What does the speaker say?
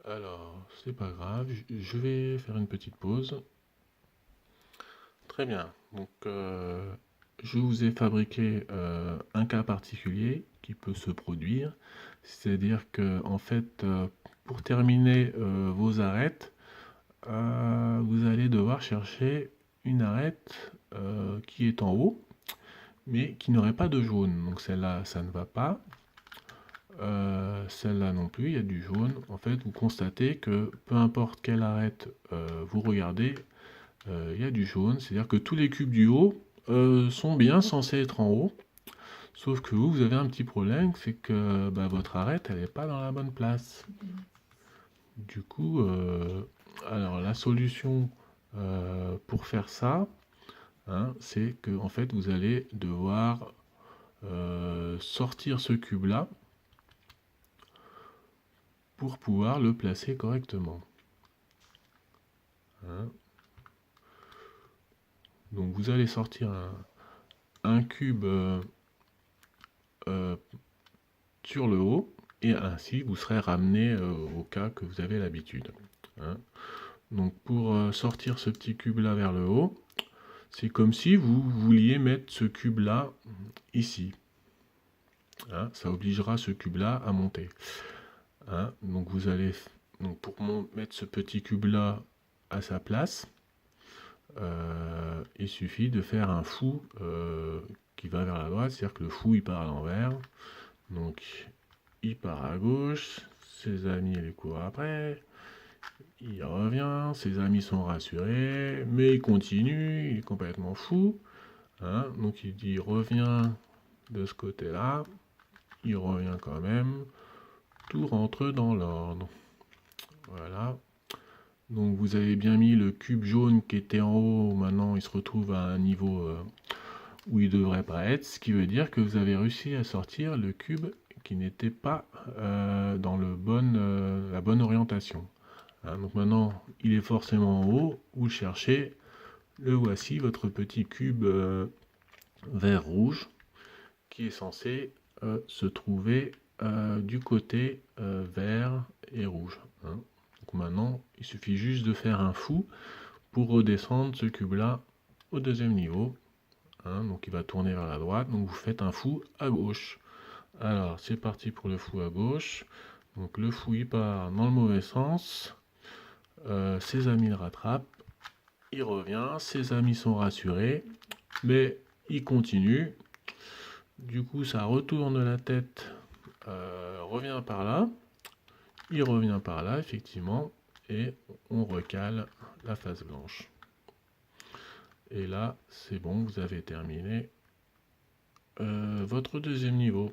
Alors, c'est pas grave, je vais faire une petite pause. Très bien. Donc, je vous ai fabriqué un cas particulier qui peut se produire. C'est-à-dire que, en fait, pour terminer vos arêtes, vous allez devoir chercher une arête qui est en haut, mais qui n'aurait pas de jaune. Donc, celle-là, ça ne va pas. Celle-là non plus, il y a du jaune. En fait, vous constatez que peu importe quelle arête vous regardez, il y a du jaune. C'est-à-dire que tous les cubes du haut sont bien censés être en haut. Sauf que vous avez un petit problème, c'est que bah, votre arête, elle n'est pas dans la bonne place. Du coup, alors la solution pour faire ça, hein, c'est que en fait, vous allez devoir sortir ce cube-là pour pouvoir le placer correctement. Hein. Donc vous allez sortir un cube euh, sur le haut et ainsi vous serez ramené au cas que vous avez l'habitude. Hein. Donc pour sortir ce petit cube là vers le haut, c'est comme si vous vouliez mettre ce cube là ici. Hein. Ça obligera ce cube là à monter. Hein. Donc vous allez pour mettre ce petit cube là à sa place, il suffit de faire un fou qui va vers la droite, c'est-à-dire que le fou il part à l'envers, donc il part à gauche, ses amis les courent après, il revient, ses amis sont rassurés, mais il continue, il est complètement fou, hein, donc il dit reviens de ce côté-là, il revient quand même, tout rentre dans l'ordre, voilà. Donc vous avez bien mis le cube jaune qui était en haut, maintenant il se retrouve à un niveau où il ne devrait pas être, ce qui veut dire que vous avez réussi à sortir le cube qui n'était pas dans la bonne orientation. Hein, donc maintenant, il est forcément en haut, vous le cherchez, le voici, votre petit cube vert-rouge, qui est censé se trouver du côté vert et rouge. Hein. Donc maintenant, il suffit juste de faire un fou pour redescendre ce cube-là au deuxième niveau. Hein, donc il va tourner vers la droite, donc vous faites un fou à gauche. Alors c'est parti pour le fou à gauche. Donc le fou il part dans le mauvais sens. Ses amis le rattrapent. Il revient, ses amis sont rassurés, mais il continue. Du coup ça retourne la tête, revient par là. Il revient par là effectivement, et on recale la face blanche. Et là c'est bon, vous avez terminé votre deuxième niveau.